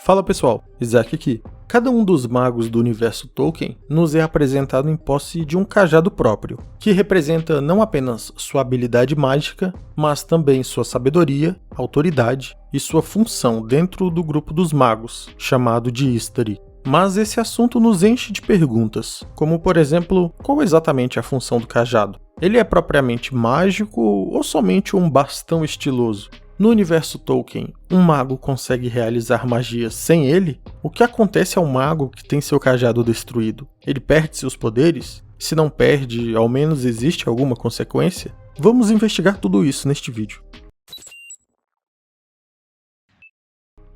Fala pessoal, Isaac aqui. Cada um dos magos do universo Tolkien nos é apresentado em posse de um cajado próprio, que representa não apenas sua habilidade mágica, mas também sua sabedoria, autoridade e sua função dentro do grupo dos magos, chamado de Istari. Mas esse assunto nos enche de perguntas, como por exemplo, qual exatamente é a função do cajado? Ele é propriamente mágico ou somente um bastão estiloso? No universo Tolkien, um mago consegue realizar magia sem ele? O que acontece ao mago que tem seu cajado destruído? Ele perde seus poderes? Se não perde, ao menos existe alguma consequência? Vamos investigar tudo isso neste vídeo.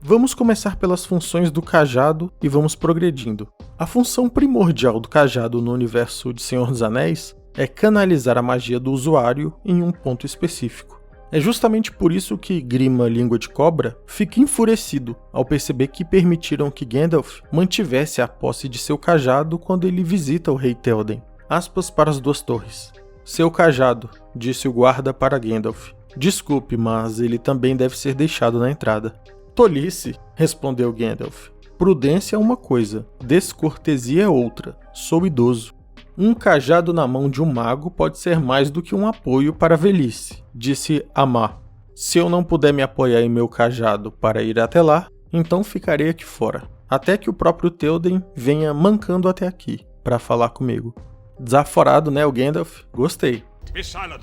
Vamos começar pelas funções do cajado e vamos progredindo. A função primordial do cajado no universo de Senhor dos Anéis é canalizar a magia do usuário em um ponto específico. É justamente por isso que Grima Língua de Cobra fica enfurecido ao perceber que permitiram que Gandalf mantivesse a posse de seu cajado quando ele visita o rei Théoden. Aspas para as duas torres. Seu cajado, disse o guarda para Gandalf. Desculpe, mas ele também deve ser deixado na entrada. Tolice, respondeu Gandalf. Prudência é uma coisa, descortesia é outra. Sou idoso. Um cajado na mão de um mago pode ser mais do que um apoio para a velhice, disse Amar. Se eu não puder me apoiar em meu cajado para ir até lá, então ficarei aqui fora, até que o próprio Théoden venha mancando até aqui, para falar comigo. Desaforado, né, o Gandalf? Gostei. Be silent.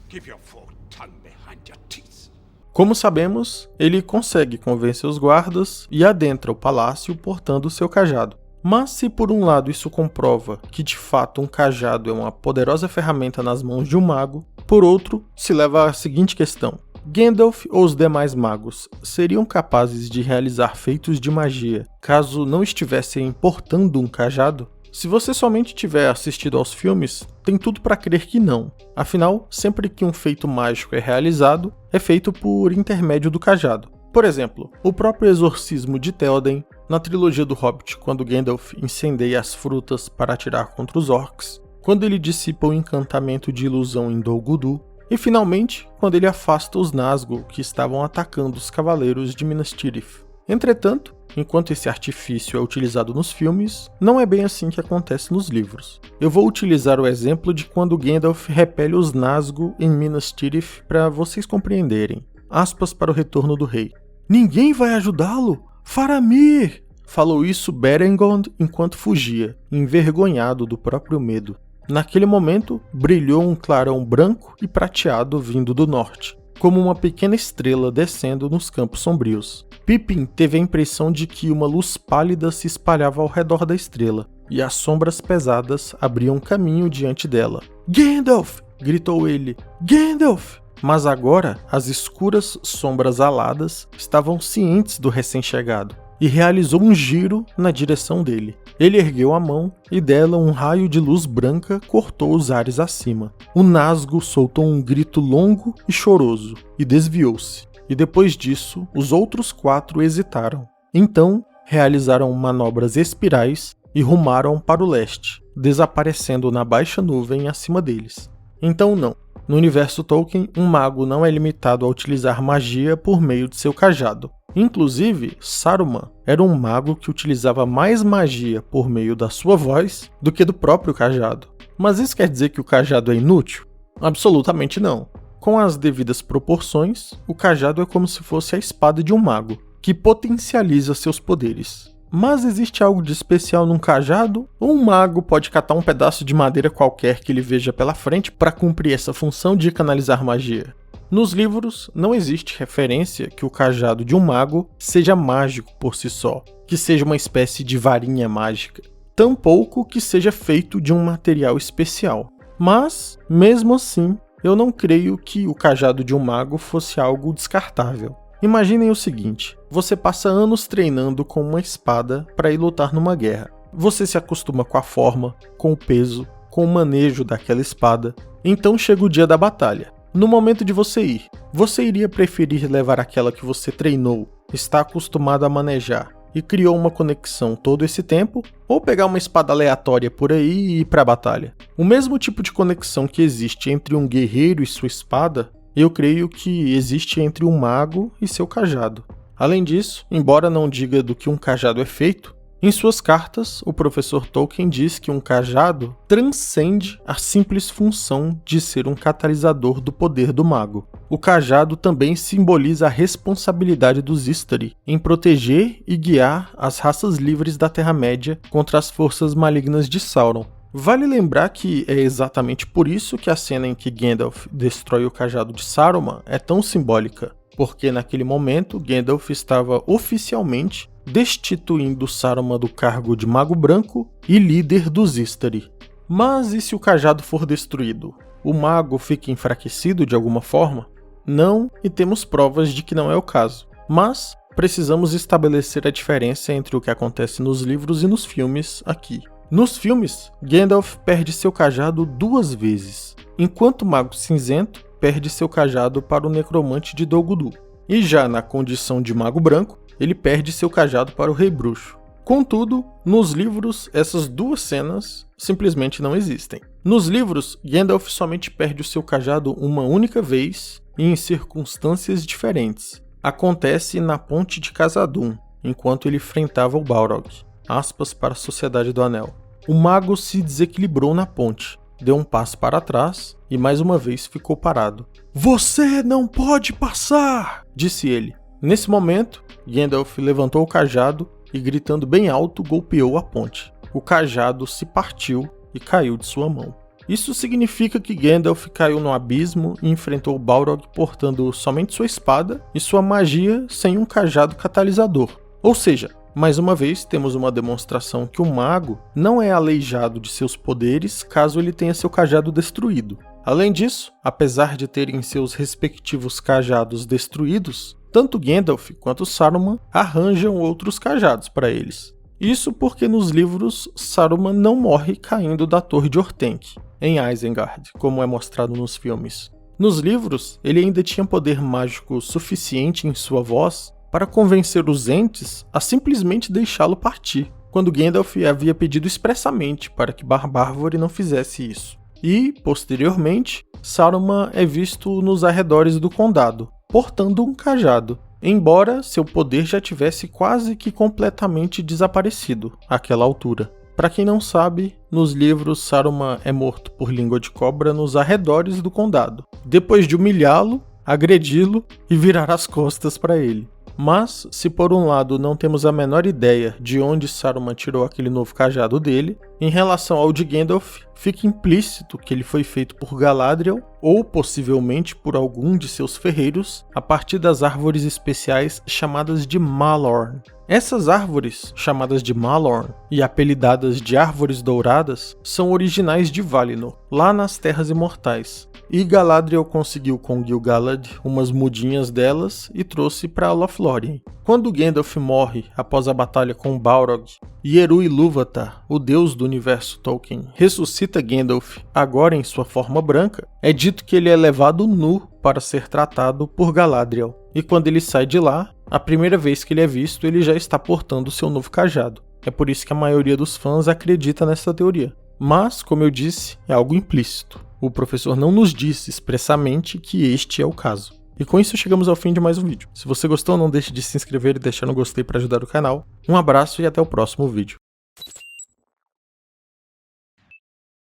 Keep your forked tongue behind your teeth. Como sabemos, ele consegue convencer os guardas e adentra o palácio portando seu cajado. Mas se por um lado isso comprova que de fato um cajado é uma poderosa ferramenta nas mãos de um mago, por outro se leva à seguinte questão: Gandalf ou os demais magos seriam capazes de realizar feitos de magia caso não estivessem portando um cajado? Se você somente tiver assistido aos filmes, tem tudo para crer que não. Afinal, sempre que um feito mágico é realizado, é feito por intermédio do cajado. Por exemplo, o próprio exorcismo de Théoden, na trilogia do Hobbit, quando Gandalf incendeia as frutas para atirar contra os orcs, quando ele dissipa o encantamento de ilusão em Dol Guldur, e finalmente, quando ele afasta os Nazgûl que estavam atacando os cavaleiros de Minas Tirith. Entretanto, enquanto esse artifício é utilizado nos filmes, não é bem assim que acontece nos livros. Eu vou utilizar o exemplo de quando Gandalf repele os Nazgûl em Minas Tirith para vocês compreenderem. Aspas para o retorno do rei. Ninguém vai ajudá-lo? Faramir! Falou isso Beregond enquanto fugia, envergonhado do próprio medo. Naquele momento, brilhou um clarão branco e prateado vindo do norte, como uma pequena estrela descendo nos campos sombrios. Pippin teve a impressão de que uma luz pálida se espalhava ao redor da estrela, e as sombras pesadas abriam caminho diante dela. Gandalf! Gritou ele. Gandalf! Mas agora, as escuras sombras aladas estavam cientes do recém-chegado e realizou um giro na direção dele. Ele ergueu a mão e dela um raio de luz branca cortou os ares acima. O Nazgûl soltou um grito longo e choroso e desviou-se. E depois disso, os outros 4 hesitaram. Então, realizaram manobras espirais e rumaram para o leste, desaparecendo na baixa nuvem acima deles. Então não. No universo Tolkien, um mago não é limitado a utilizar magia por meio de seu cajado. Inclusive, Saruman era um mago que utilizava mais magia por meio da sua voz do que do próprio cajado. Mas isso quer dizer que o cajado é inútil? Absolutamente não. Com as devidas proporções, o cajado é como se fosse a espada de um mago, que potencializa seus poderes. Mas existe algo de especial num cajado? Ou um mago pode catar um pedaço de madeira qualquer que ele veja pela frente para cumprir essa função de canalizar magia? Nos livros, não existe referência que o cajado de um mago seja mágico por si só, que seja uma espécie de varinha mágica, tampouco que seja feito de um material especial. Mas, mesmo assim, eu não creio que o cajado de um mago fosse algo descartável. Imaginem o seguinte, você passa anos treinando com uma espada para ir lutar numa guerra. Você se acostuma com a forma, com o peso, com o manejo daquela espada. Então chega o dia da batalha. No momento de você ir, você iria preferir levar aquela que você treinou, está acostumado a manejar e criou uma conexão todo esse tempo, ou pegar uma espada aleatória por aí e ir para a batalha? O mesmo tipo de conexão que existe entre um guerreiro e sua espada, eu creio que existe entre um mago e seu cajado. Além disso, embora não diga do que um cajado é feito, em suas cartas, o professor Tolkien diz que um cajado transcende a simples função de ser um catalisador do poder do mago. O cajado também simboliza a responsabilidade dos Istari em proteger e guiar as raças livres da Terra-média contra as forças malignas de Sauron. Vale lembrar que é exatamente por isso que a cena em que Gandalf destrói o cajado de Saruman é tão simbólica, porque naquele momento Gandalf estava oficialmente destituindo Saruman do cargo de Mago Branco e líder dos Istari. Mas e se o cajado for destruído? O mago fica enfraquecido de alguma forma? Não, e temos provas de que não é o caso. Mas precisamos estabelecer a diferença entre o que acontece nos livros e nos filmes aqui. Nos filmes, Gandalf perde seu cajado 2 vezes, enquanto o Mago Cinzento perde seu cajado para o necromante de Dol Guldur. E já na condição de Mago Branco, ele perde seu cajado para o Rei Bruxo. Contudo, nos livros, essas 2 cenas simplesmente não existem. Nos livros, Gandalf somente perde o seu cajado uma única vez e em circunstâncias diferentes. Acontece na Ponte de Khazad-dûm, enquanto ele enfrentava o Balrog. Aspas para a Sociedade do Anel. O mago se desequilibrou na ponte, deu um passo para trás e mais uma vez ficou parado. "Você não pode passar!" disse ele. Nesse momento, Gandalf levantou o cajado e, gritando bem alto, golpeou a ponte. O cajado se partiu e caiu de sua mão. Isso significa que Gandalf caiu no abismo e enfrentou Balrog portando somente sua espada e sua magia sem um cajado catalisador. Ou seja, mais uma vez temos uma demonstração que o mago não é aleijado de seus poderes caso ele tenha seu cajado destruído. Além disso, apesar de terem seus respectivos cajados destruídos, tanto Gandalf quanto Saruman arranjam outros cajados para eles. Isso porque nos livros Saruman não morre caindo da Torre de Orthanc, em Isengard, como é mostrado nos filmes. Nos livros, ele ainda tinha poder mágico suficiente em sua voz para convencer os Ents a simplesmente deixá-lo partir, quando Gandalf havia pedido expressamente para que Barbárvore não fizesse isso. E, posteriormente, Saruman é visto nos arredores do condado, portando um cajado, embora seu poder já tivesse quase que completamente desaparecido àquela altura. Para quem não sabe, nos livros Saruman é morto por língua de cobra nos arredores do condado, depois de humilhá-lo, agredi-lo e virar as costas para ele. Mas, se por um lado não temos a menor ideia de onde Saruman tirou aquele novo cajado dele, em relação ao de Gandalf, fica implícito que ele foi feito por Galadriel ou possivelmente por algum de seus ferreiros a partir das árvores especiais chamadas de Malorn. Essas árvores, chamadas de Malorn e apelidadas de Árvores Douradas, são originais de Valinor, lá nas Terras Imortais. E Galadriel conseguiu com Gil-galad umas mudinhas delas e trouxe para Lothlórien. Quando Gandalf morre após a batalha com Balrog, e Eru Ilúvatar, o deus do universo Tolkien, ressuscita Gandalf, agora em sua forma branca, é dito que ele é levado nu para ser tratado por Galadriel. E quando ele sai de lá, a primeira vez que ele é visto, ele já está portando seu novo cajado. É por isso que a maioria dos fãs acredita nessa teoria. Mas, como eu disse, é algo implícito. O professor não nos disse expressamente que este é o caso. E com isso chegamos ao fim de mais um vídeo. Se você gostou, não deixe de se inscrever e deixar no gostei para ajudar o canal. Um abraço e até o próximo vídeo.